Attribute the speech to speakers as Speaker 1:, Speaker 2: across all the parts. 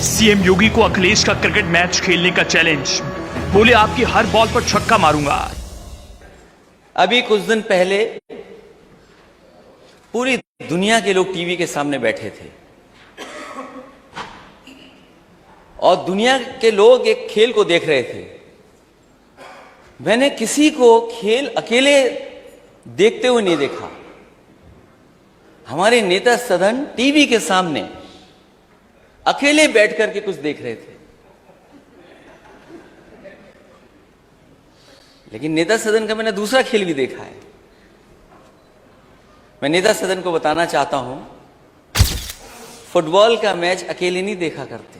Speaker 1: CM योगी को अखिलेश का cricket match खेलने का चैलेंज। बोले आपकी हर बॉल पर छक्का मारूंगा।
Speaker 2: अभी कुछ दिन पहले पूरी दुनिया के लोग टीवी के सामने बैठे थे और दुनिया के लोग एक खेल को देख रहे थे। मैंने किसी को खेल अकेले देखते हुए नहीं देखा। हमारे नेता सदन टीवी के सामने अकेले बैठ करके कुछ देख रहे थे। लेकिन नेता सदन का मैंने दूसरा खेल भी देखा है। मैं नेता सदन को बताना चाहता हूं, फुटबॉल का मैच अकेले नहीं देखा करते।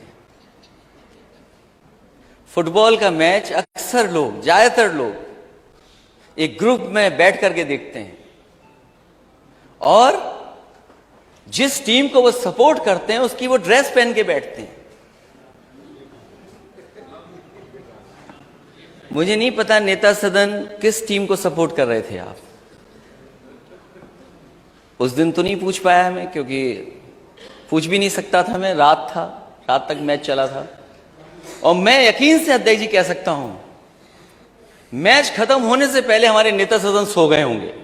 Speaker 2: फुटबॉल का मैच अक्सर लोग, ज्यादातर लोग एक ग्रुप में बैठ करके देखते हैं और जिस टीम को वो सपोर्ट करते हैं उसकी वो ड्रेस पहन के बैठते हैं। मुझे नहीं पता नेता सदन किस टीम को सपोर्ट कर रहे थे आप। उस दिन तो नहीं पूछ पाया मैं, क्योंकि पूछ भी नहीं सकता था मैं। रात तक मैच चला था और मैं यकीन से अध्यक्ष जी कह सकता हूं, मैच खत्म होने से पहले हमारे नेता सदन सो गए होंगे।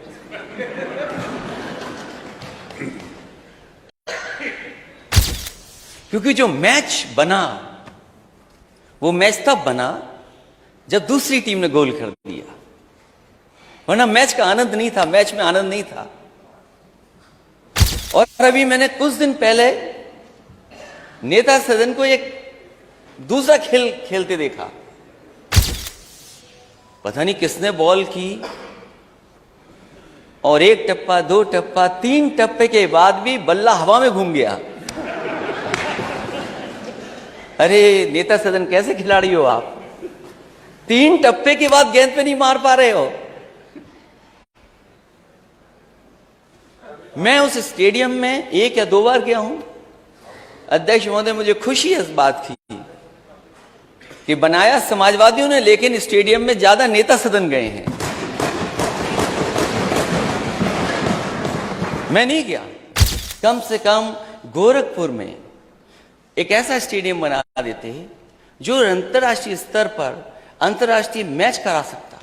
Speaker 2: क्योंकि जो मैच बना, वो मैच तब बना जब दूसरी टीम ने गोल कर दिया, वरना मैच का आनंद नहीं था, मैच में आनंद नहीं था। और अभी मैंने कुछ दिन पहले नेता सदन को एक दूसरा खेल खेलते देखा। पता नहीं किसने बॉल की और एक टप्पा, दो टप्पा, तीन टप्पे के बाद भी बल्ला हवा में घूम गया। अरे नेता सदन कैसे खिलाड़ी हो आप? तीन टप्पे के बाद गेंद पे नहीं मार पा रहे हो। मैं उस स्टेडियम में एक या दो बार गया हूं। अध्यक्ष महोदय, मुझे खुशी है इस बात की कि बनाया समाजवादियों ने, लेकिन स्टेडियम में ज्यादा नेता सदन गए हैं। मैं नहीं गया। कम से कम गोरखपुर में एक ऐसा स्टेडियम बना देते हैं जो अंतर्राष्ट्रीय स्तर पर अंतर्राष्ट्रीय मैच करा सकता।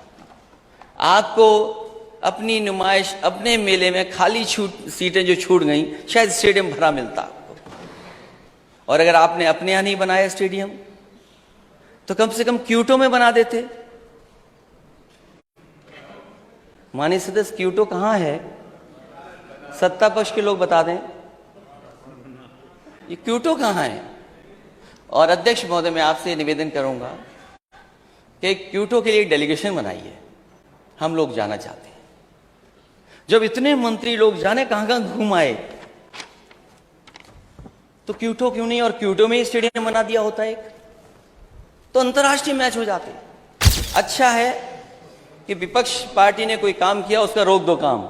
Speaker 2: आपको अपनी नुमाइश, अपने मेले में खाली सीटें जो छूट गई, शायद स्टेडियम भरा मिलता आपको। और अगर आपने अपने यहां नहीं बनाया स्टेडियम, तो कम से कम क्यूटो में बना देते। माननीय सदस्य, क्यूटो कहां है? सत्ता पक्ष के लोग बता दें, ये क्यूटो कहां है? और अध्यक्ष महोदय, मैं आपसे निवेदन करूंगा कि क्यूटो के लिए एक डेलीगेशन बनाइए। हम लोग जाना चाहते हैं। जब इतने मंत्री लोग जाने कहां कहां घूम आए, तो क्यूटो क्यों नहीं? और क्यूटो में ही स्टेडियम बना दिया होता एक, तो अंतर्राष्ट्रीय मैच हो जाते। अच्छा है कि विपक्ष पार्टी ने कोई काम किया, उसका रोक दो काम।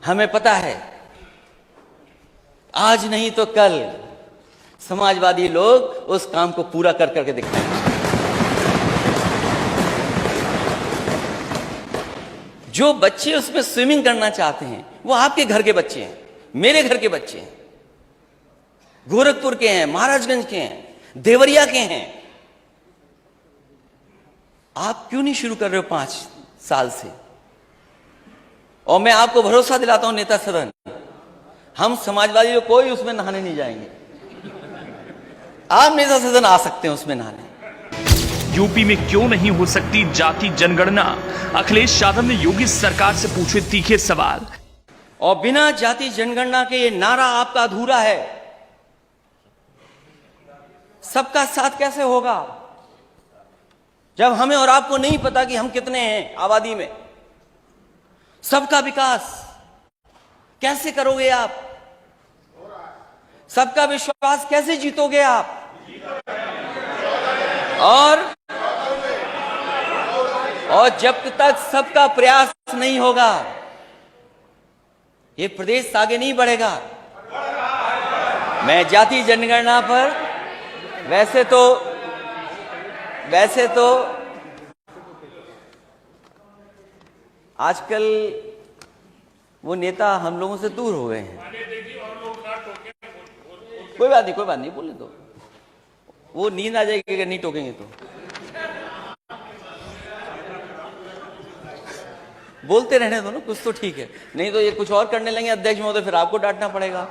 Speaker 2: हमें पता है आज नहीं तो कल समाजवादी लोग उस काम को पूरा कर करके दिखाएंगे। जो बच्चे उसमें स्विमिंग करना चाहते हैं, वो आपके घर के बच्चे हैं, मेरे घर के बच्चे हैं, गोरखपुर के हैं, महाराजगंज के हैं, देवरिया के हैं। आप क्यों नहीं शुरू कर रहे हो 5 साल से? और मैं आपको भरोसा दिलाता हूं नेता सदन, हम समाजवादी लोग कोई उसमें नहाने नहीं जाएंगे। आप नेता सदन आ सकते हैं उसमें नहाने।
Speaker 1: यूपी में क्यों नहीं हो सकती जाति जनगणना? अखिलेश यादव ने योगी सरकार से पूछे तीखे सवाल।
Speaker 2: और बिना जाति जनगणना के ये नारा आपका अधूरा है। सबका साथ कैसे होगा जब हमें और आपको नहीं पता कि हम कितने हैं आबादी में? सबका विकास कैसे करोगे आप? सबका विश्वास कैसे जीतोगे आप? और जब तक सबका प्रयास नहीं होगा, ये प्रदेश आगे नहीं बढ़ेगा। मैं जाति जनगणना पर वैसे तो आजकल वो नेता हम लोगों से दूर हो गए हैं। कोई बात नहीं, बोलने दो। वो नींद आ जाएगी अगर नहीं टोकेंगे तो। बोलते रहने दो ना, कुछ तो ठीक है, नहीं तो ये कुछ और करने लगेंगे अध्यक्ष महोदय, फिर आपको डांटना पड़ेगा।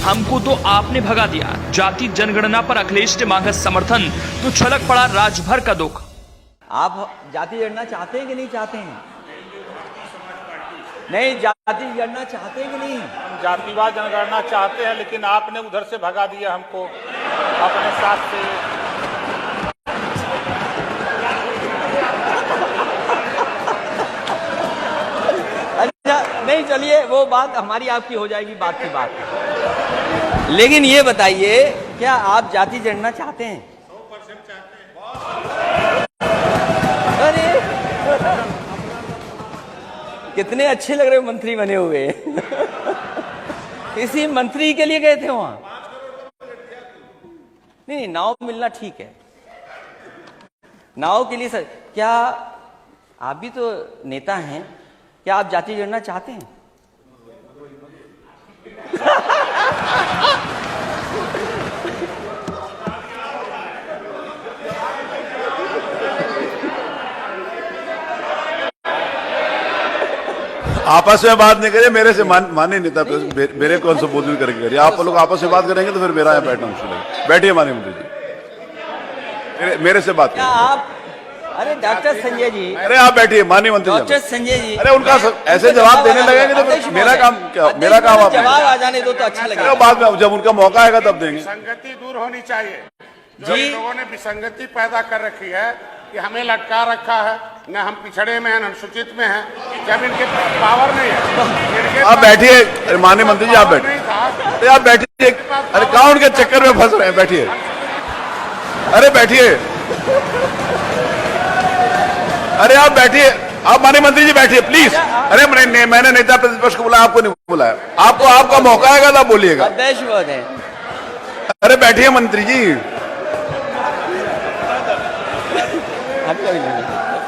Speaker 1: हमको तो आपने भगा दिया। जाति जनगणना पर अखिलेश ने मांगा समर्थन तो छलक पड़ा राजभर का दुख।
Speaker 2: आप जाति जनगणना चाहते हैं कि नहीं चाहते हैं? नहीं, जाति जनगणना चाहते हैं कि नहीं?
Speaker 3: हम जातिवाद जनगणना चाहते हैं, लेकिन आपने उधर से भगा दिया हमको अपने साथ से।
Speaker 2: अच्छा, नहीं, चलिए वो बात हमारी आपकी हो जाएगी, बात की बात। लेकिन ये बताइए, क्या आप जाति जनगणना चाहते हैं?
Speaker 3: 100% चाहते हैं।
Speaker 2: अरे कितने अच्छे लग रहे हो मंत्री बने हुए। किसी मंत्री के लिए गए थे वहां? नहीं, नाव मिलना ठीक है, नाव के लिए। सर, क्या आप भी तो नेता हैं, क्या आप जाति जनगणना चाहते हैं?
Speaker 4: आपस में बात नहीं करिए, मेरे से माने नेता मेरे कौन सा बोल करके करिए। आप लोग आपस में बात करेंगे तो फिर मेरा यहाँ बैठना मुश्किल है। बैठिए माननीय मंत्री जी, मेरे से बात
Speaker 2: क्या आप? अरे डॉक्टर संजय जी,
Speaker 4: अरे आप बैठिए माननीय मंत्री जी।
Speaker 2: डॉक्टर संजय जी,
Speaker 4: अरे उनका ऐसे जवाब देने लगेंगे तो फिर मेरा काम क्या? मेरा काम आप
Speaker 2: जवाब आ जाने दो तो अच्छा लगेगा।
Speaker 4: बाद में जब उनका मौका आएगा तब देंगे।
Speaker 3: विसंगति दूर होनी चाहिए।
Speaker 2: जी।
Speaker 3: जी, लोगों ने विसंगति पैदा कर रखी है कि हमें लटका रखा है, न हम पिछड़े में हैं, न अनुसूचित में हैं, जब इनके पावर नहीं है।
Speaker 4: आप बैठिए माननीय मंत्री जी, आप बैठिए। अरे आप बैठिए, अरे कहाँ उनके चक्कर में फंस रहे हैं, बैठिए। अरे बैठिए, अरे आप बैठिए, आप माननीय मंत्री जी बैठिए प्लीज। अरे मैंने नेता प्रतिपक्ष को बुलाया, आपको नहीं बुलाया। आपको आपका मौका आएगा तब बोलिएगा।
Speaker 2: अध्यक्ष महोदय,
Speaker 4: अरे बैठिए मंत्री जी।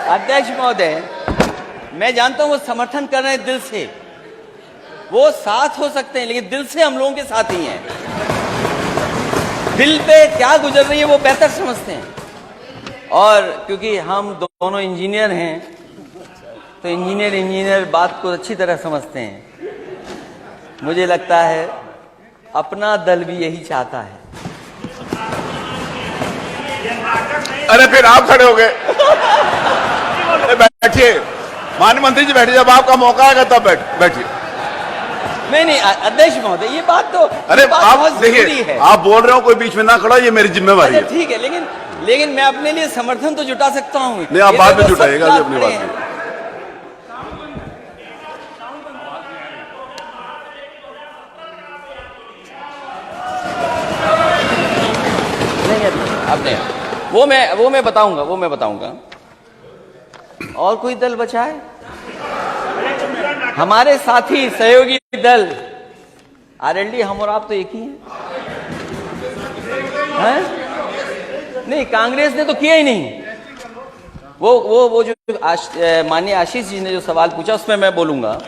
Speaker 2: अध्यक्ष महोदय, मैं जानता हूं वो समर्थन कर रहे हैं दिल से, वो साथ हो सकते हैं, लेकिन दिल से हम लोगों के साथ ही हैं। दिल पे क्या गुजर रही है वो बेहतर समझते हैं। और क्योंकि हम दोनों इंजीनियर हैं तो इंजीनियर बात को अच्छी तरह समझते हैं। मुझे लगता है अपना दल भी यही चाहता है।
Speaker 4: अरे फिर आप खड़े हो गए। बैठिए माननीय मंत्री जी, बैठिए, जब आपका मौका आएगा तब बैठिए।
Speaker 2: नहीं, अध्यक्ष महोदय, ये बात तो
Speaker 4: अरे आप
Speaker 2: देखिए,
Speaker 4: देखिए, आप बोल रहे हो, कोई बीच में ना खड़ा, ये मेरी जिम्मेवारी है।
Speaker 2: ठीक है, लेकिन मैं अपने लिए समर्थन तो जुटा सकता हूँ।
Speaker 4: नहीं, आप बाद में जुटाइएगा जी अपनी बात में।
Speaker 2: आपने वो मैं बताऊंगा। और कोई दल बचा है? हमारे साथी सहयोगी दल आरएलडी, हम और आप तो एक ही हैं? नहीं, कांग्रेस ने तो किया ही नहीं। वो जो माननीय आशीष जी ने जो सवाल पूछा उसमें मैं बोलूंगा।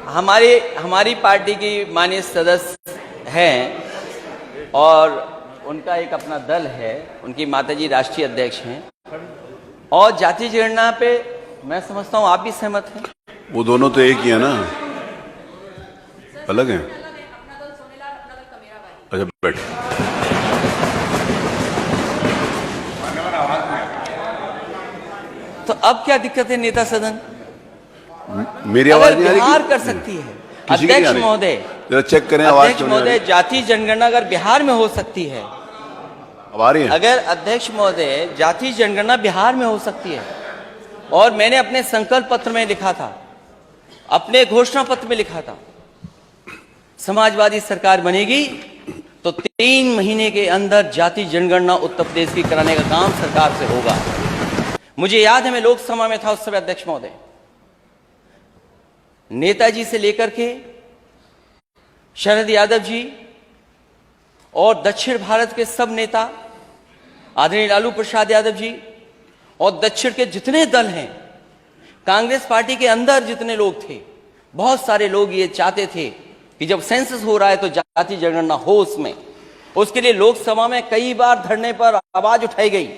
Speaker 2: हमारी पार्टी की माननीय सदस्य हैं और उनका एक अपना दल है, उनकी माताजी राष्ट्रीय अध्यक्ष हैं। और जाति जनगणना पे मैं समझता हूं आप भी सहमत हैं।
Speaker 4: वो दोनों तो एक ही है ना, अलग है। अच्छा बैठिए।
Speaker 2: तो अब क्या दिक्कत है नेता सदन?
Speaker 4: मेरी आवाज नहीं आ रही?
Speaker 2: बिहार कर सकती है
Speaker 4: किसी की नहीं आ
Speaker 2: अध्यक्ष
Speaker 4: रही?
Speaker 2: महोदय,
Speaker 4: जरा चेक करें आवाज
Speaker 2: अध्यक्ष
Speaker 4: क्यों नहीं आ
Speaker 2: महोदय,
Speaker 4: रही?
Speaker 2: जाति जनगणना अगर बिहार में हो सकती है,
Speaker 4: अब आ रही है?
Speaker 2: अगर अध्यक्ष महोदय जाति जनगणना बिहार में हो सकती है, और मैंने अपने संकल्प पत्र में लिखा था, अपने घोषणा पत्र में लिखा था, समाजवादी सरकार बनेगी तो 3 महीने के अंदर जाति जनगणना उत्तर प्रदेश की कराने का काम सरकार से होगा। मुझे याद है, मैं लोकसभा में था उस समय अध्यक्ष महोदय, नेताजी से लेकर के शरद यादव जी और दक्षिण भारत के सब नेता, आदरणीय लालू प्रसाद यादव जी, और दक्षिण के जितने दल हैं, कांग्रेस पार्टी के अंदर जितने लोग थे, बहुत सारे लोग ये चाहते थे कि जब सेंसस हो रहा है तो जाति जनगणना हो उसमें। उसके लिए लोकसभा में कई बार धरने पर आवाज उठाई गई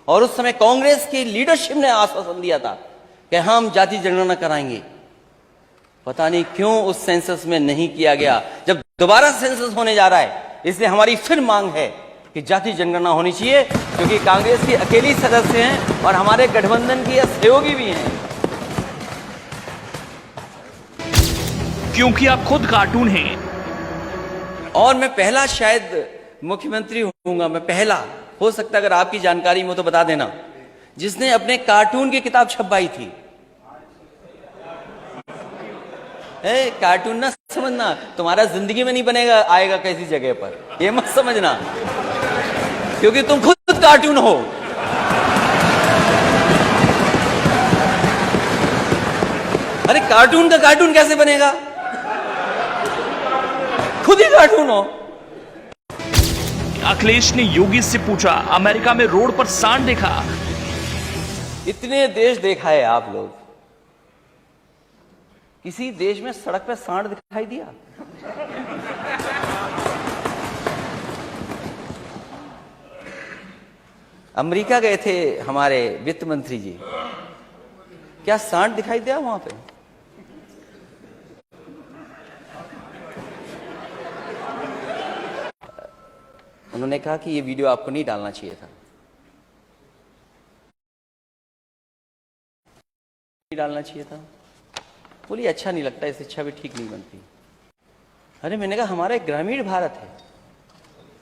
Speaker 2: और उस समय कांग्रेस की लीडरशिप ने आश्वासन दिया था कि हम जाति जनगणना कराएंगे। पता नहीं क्यों उस सेंसस में नहीं किया गया, जब दोबारा सेंसस होने जा रहा है। इसलिए हमारी फिर मांग है कि जाति जनगणना होनी चाहिए, क्योंकि कांग्रेस की अकेली सदस्य हैं और हमारे गठबंधन की सहयोगी भी हैं।
Speaker 1: क्योंकि आप खुद कार्टून हैं
Speaker 2: और मैं पहला शायद मुख्यमंत्री होऊंगा, मैं पहला, हो सकता है अगर आपकी जानकारी में हो तो बता देना, जिसने अपने कार्टून की किताब छपवाई थी। कार्टून ना समझना, तुम्हारा जिंदगी में नहीं बनेगा, आएगा कैसी जगह पर, ये मत समझना, क्योंकि तुम खुद कार्टून हो। अरे कार्टून का कार्टून कैसे बनेगा, खुद ही कार्टून हो।
Speaker 1: अखिलेश ने योगी से पूछा, अमेरिका में रोड पर सांड देखा?
Speaker 2: इतने देश देखा है आप लोग, किसी देश में सड़क पे सांड दिखाई दिया? अमेरिका गए थे हमारे वित्त मंत्री जी, क्या सांड दिखाई दिया वहां पे? उन्होंने कहा कि ये वीडियो आपको नहीं डालना चाहिए था, नहीं डालना चाहिए था। बोली अच्छा नहीं लगता, इस इच्छा भी ठीक नहीं बनती। अरे मैंने कहा हमारा एक ग्रामीण भारत है,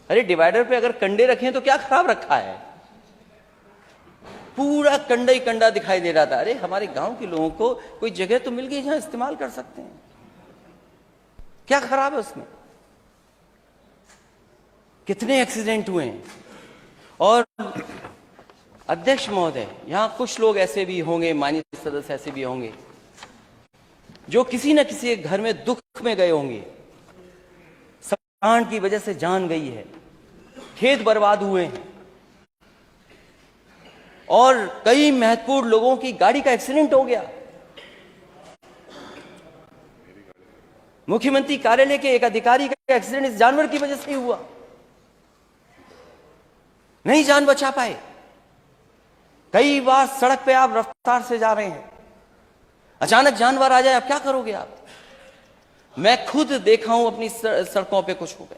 Speaker 2: अरे डिवाइडर पे अगर कंडे रखे हैं तो क्या खराब रखा है? पूरा कंडा ही कंडा दिखाई दे रहा था। अरे हमारे गांव के लोगों को कोई जगह तो मिल गई जहां इस्तेमाल कर सकते हैं, क्या खराब है उसमें? कितने एक्सीडेंट हुए हैं। और अध्यक्ष महोदय, यहां कुछ लोग ऐसे भी होंगे, माननीय सदस्य ऐसे भी होंगे जो किसी न किसी घर में दुख में गए होंगे, सांड की वजह से जान गई है, खेत बर्बाद हुए हैं और कई महत्वपूर्ण लोगों की गाड़ी का एक्सीडेंट हो गया। मुख्यमंत्री कार्यालय के एक अधिकारी का एक्सीडेंट इस जानवर की वजह से ही हुआ, नहीं जान बचा पाए। कई बार सड़क पे आप रफ्तार से जा रहे हैं, अचानक जानवर आ जाए, अब क्या करोगे आप? मैं खुद देखा हूं अपनी सड़कों पे कुछ हो गए,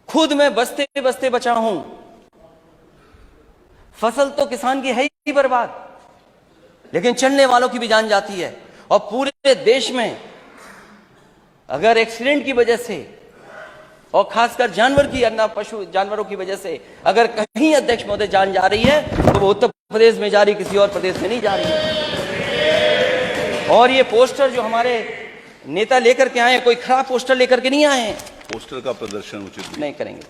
Speaker 2: खुद मैं बसते बसते बचा हूं। फसल तो किसान की है ही बर्बाद, लेकिन चलने वालों की भी जान जाती है। और पूरे देश में अगर एक्सीडेंट की वजह से और खासकर जानवर की, पशु जानवरों की वजह से अगर कहीं अध्यक्ष महोदय जान जा रही है तो वो उत्तर प्रदेश में जा रही, किसी और प्रदेश में नहीं जा रही है। और ये पोस्टर जो हमारे नेता लेकर के आए हैं, कोई खराब पोस्टर लेकर के नहीं आए हैं।
Speaker 4: पोस्टर का प्रदर्शन उचित
Speaker 2: नहीं करेंगे,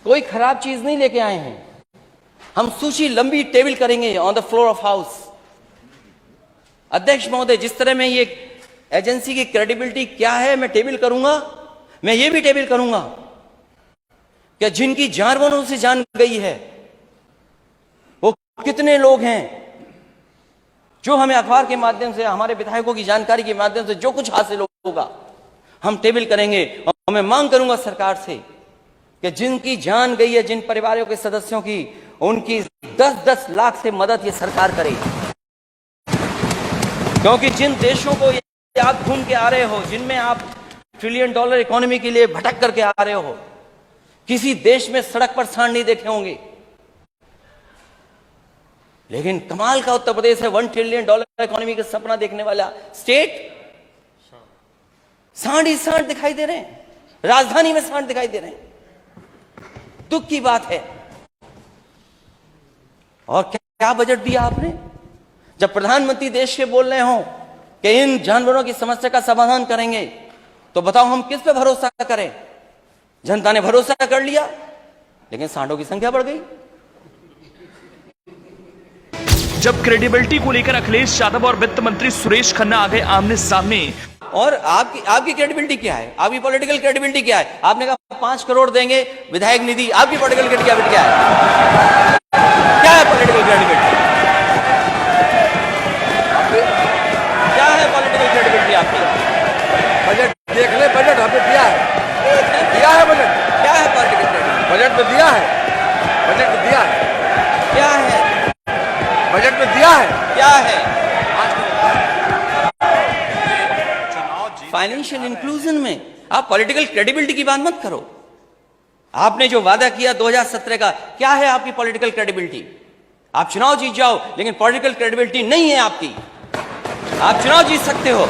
Speaker 2: कोई खराब चीज नहीं लेके आए हैं। हम सूची लंबी टेबल करेंगे on the floor of house. अध्यक्ष महोदय, जिस तरह में ये एजेंसी की क्रेडिबिलिटी क्या है मैं टेबल करूंगा, मैं ये भी टेबल करूंगा कि जिनकी जानवरों से जान गई है वो कितने लोग हैं, जो हमें अखबार के माध्यम से, हमारे विधायकों की जानकारी के माध्यम से जो कुछ हासिल होगा हम टेबल करेंगे। और मैं मांग करूंगा सरकार से कि जिनकी जान गई है, जिन परिवारों के सदस्यों की, उनकी 10-10 लाख से मदद ये सरकार करे। क्योंकि जिन देशों को आप घूम के आ रहे हो, जिनमें आप $1 ट्रिलियन इकोनॉमी के लिए भटक करके आ रहे हो, किसी देश में सड़क पर सांड नहीं देखे होंगे। लेकिन कमाल का उत्तर प्रदेश है, $1 ट्रिलियन इकोनॉमी का सपना देखने वाला स्टेट, सांड ही सांड दिखाई दे रहे हैं, राजधानी में सांड दिखाई दे रहे हैं। दुख की बात है। और क्या बजट दिया आपने? जब प्रधानमंत्री देश के बोल रहे हो कि इन जानवरों की समस्या का समाधान करेंगे, तो बताओ हम किस पे भरोसा करें? जनता ने भरोसा कर लिया, लेकिन सांडों की संख्या बढ़ गई।
Speaker 1: जब क्रेडिबिलिटी को लेकर अखिलेश यादव और वित्त मंत्री सुरेश खन्ना आ गए आमने सामने।
Speaker 2: और आपकी क्रेडिबिलिटी क्या है? आपकी पॉलिटिकल क्रेडिबिलिटी क्या है? आपने कहा 5 करोड़ देंगे विधायक निधि, आपकी पॉलिटिकल क्रेडिबिलिटी क्या है? क्या है पॉलिटिकल क्रेडिबिलिटी? क्या है पॉलिटिकल क्रेडिबिलिटी आपकी?
Speaker 5: बजट देख ले, बजट हमने दिया है। बजट में दिया है, बजट में दिया है,
Speaker 2: क्या है,
Speaker 5: बजट में दिया है।
Speaker 2: क्या है? फाइनेंशियल इंक्लूजन में आप पॉलिटिकल क्रेडिबिलिटी की बात मत करो। आपने जो वादा किया 2017 का, क्या है आपकी पॉलिटिकल क्रेडिबिलिटी? आप चुनाव जीत जाओ, लेकिन पॉलिटिकल क्रेडिबिलिटी नहीं है आपकी। आप चुनाव जीत सकते हो,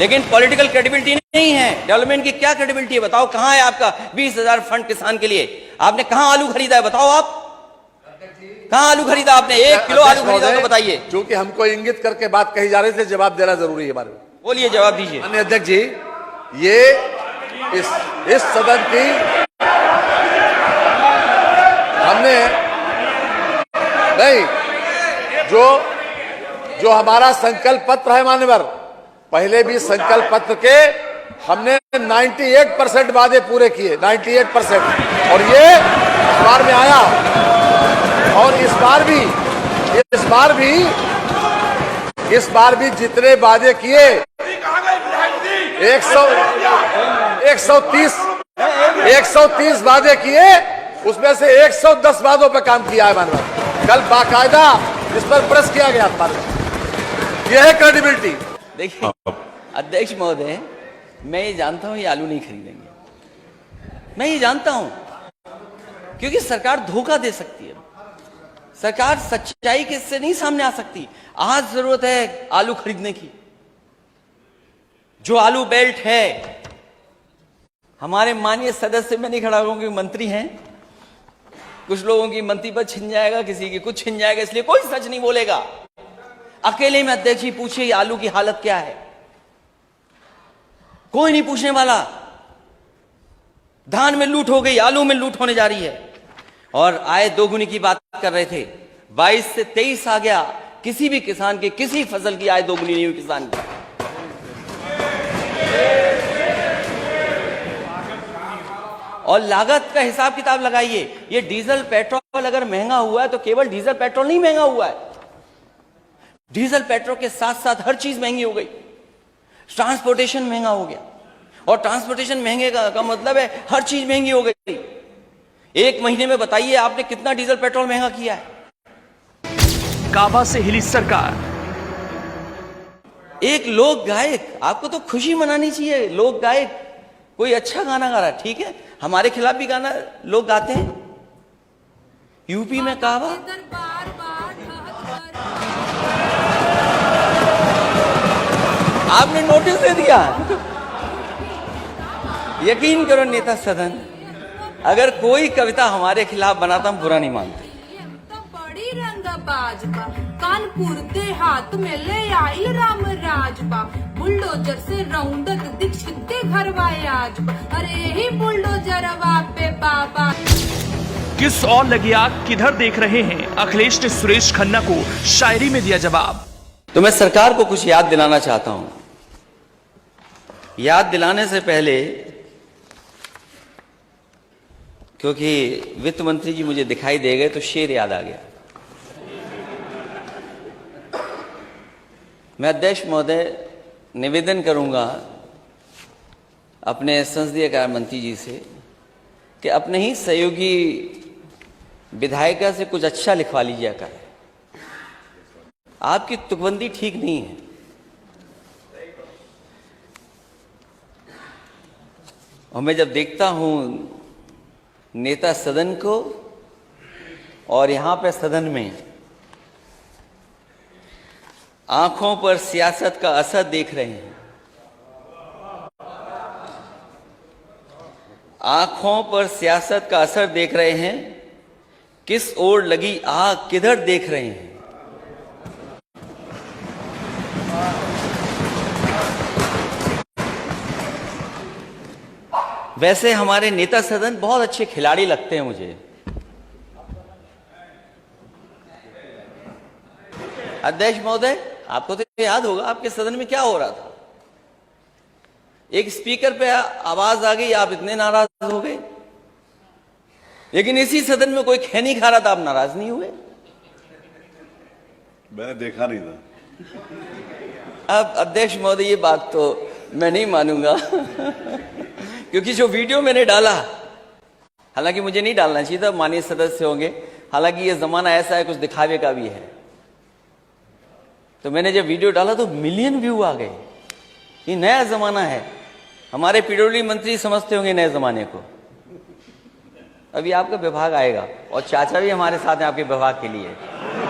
Speaker 2: लेकिन पॉलिटिकल क्रेडिबिलिटी नहीं है। डेवलपमेंट की क्या क्रेडिबिलिटी है बताओ? कहां है आपका 20,000 फंड किसान के लिए? आपने कहां आलू खरीदा है बताओ? आप कहां आलू खरीदा आपने? 1 किलो आलू खरीदा तो बताइए।
Speaker 5: क्योंकि हमको इंगित करके बात कही जा रही थी, जवाब देना जरूरी है हमारे।
Speaker 2: बोलिए, जवाब दीजिए।
Speaker 5: माननीय अध्यक्ष जी, ये इस सदन की हमने नहीं, जो हमारा संकल्प पत्र है मान्यवर, पहले भी संकल्प पत्र के हमने 98% वादे पूरे किए, 98%, और ये इस बार में आया। और इस बार भी जितने वादे किए 130 वादे किए, उसमें से 110 वादों पर काम किया है मानव। कल बाकायदा इस पर प्रेस किया गया था। यह है क्रेडिबिलिटी।
Speaker 2: देखिए अध्यक्ष महोदय, मैं ये जानता हूं ये आलू नहीं खरीदेंगे, मैं ये जानता हूं, क्योंकि सरकार धोखा दे सकती है, सरकार सच्चाई के से नहीं सामने आ सकती। आज जरूरत है आलू खरीदने की। जो आलू बेल्ट है, हमारे माननीय सदस्य, में नहीं खड़ा होंगे, मंत्री हैं, कुछ लोगों की मंत्री पद छिन जाएगा, किसी की कुछ छिन जाएगा, इसलिए कोई सच नहीं बोलेगा। अकेले में अध्यक्ष जी पूछिए आलू की हालत क्या है, कोई नहीं पूछने वाला। धान में लूट हो गई, आलू में लूट होने जा रही है। और आय दोगुनी की बात कर रहे थे, 22 से 23 आ गया, किसी भी किसान की किसी फसल की आय दोगुनी नहीं हुई किसान की। और लागत का हिसाब किताब लगाइए। ये डीजल पेट्रोल अगर महंगा हुआ है तो केवल डीजल पेट्रोल नहीं महंगा हुआ है, डीजल पेट्रोल के साथ साथ हर चीज महंगी हो गई। ट्रांसपोर्टेशन महंगा हो गया, और ट्रांसपोर्टेशन महंगे का मतलब है हर चीज महंगी हो गई। एक महीने में बताइए आपने कितना डीजल पेट्रोल महंगा किया है।
Speaker 1: काबा से हिली सरकार।
Speaker 2: एक लोक गायक, आपको तो खुशी मनानी चाहिए। लोक गायक कोई अच्छा गाना गा रहा है, ठीक है, हमारे खिलाफ भी गाना लोग गाते हैं। यूपी में काबा, आपने नोटिस दे दिया। यकीन करो नेता सदन, अगर कोई कविता हमारे खिलाफ बनाता हम बुरा नहीं मानते।
Speaker 6: बड़ी रंगबाज बा, कानपुर देहात में ले आई राम राजबा, बुलडोजर से रौंदत दीक्षित के घर आज बा, अरे यही बुलडोजरवा पे बाबा।
Speaker 1: किस और लगी आग किधर देख रहे हैं, अखिलेश ने सुरेश खन्ना को शायरी में दिया जवाब।
Speaker 2: तो मैं सरकार को कुछ याद दिलाना चाहता हूं। याद दिलाने से पहले, क्योंकि वित्त मंत्री जी मुझे दिखाई दे गए तो शेर याद आ गया। मैं अध्यक्ष महोदय निवेदन करूंगा अपने संसदीय कार्य मंत्री जी से कि अपने ही सहयोगी विधायिका से कुछ अच्छा लिखवा लीजिए कर। आपकी तुकबंदी ठीक नहीं है। और मैं जब देखता हूं नेता सदन को, और यहां पे सदन में आंखों पर सियासत का असर देख रहे हैं, आंखों पर सियासत का असर देख रहे हैं, किस ओर लगी आग किधर देख रहे हैं। वैसे हमारे नेता सदन बहुत अच्छे खिलाड़ी लगते हैं मुझे। अध्यक्ष महोदय, आपको तो याद होगा आपके सदन में क्या हो रहा था। एक स्पीकर पे आवाज आ गई, आप इतने नाराज हो गए, लेकिन इसी सदन में कोई खैनी खा रहा था, आप नाराज नहीं हुए।
Speaker 4: मैंने देखा नहीं था।
Speaker 2: अब अध्यक्ष महोदय ये बात तो मैं नहीं मानूंगा क्योंकि जो वीडियो मैंने डाला, हालांकि मुझे नहीं डालना चाहिए था, माननीय सदस्य होंगे, हालांकि ये जमाना ऐसा है कुछ दिखावे का भी है। तो मैंने जब वीडियो डाला तो मिलियन व्यू आ गए। ये नया जमाना है, हमारे पीडब्ल्यूडी मंत्री समझते होंगे नए जमाने को। अभी आपका विभाग आएगा और चाचा भी हमारे साथ हैं आपके विभाग के लिए।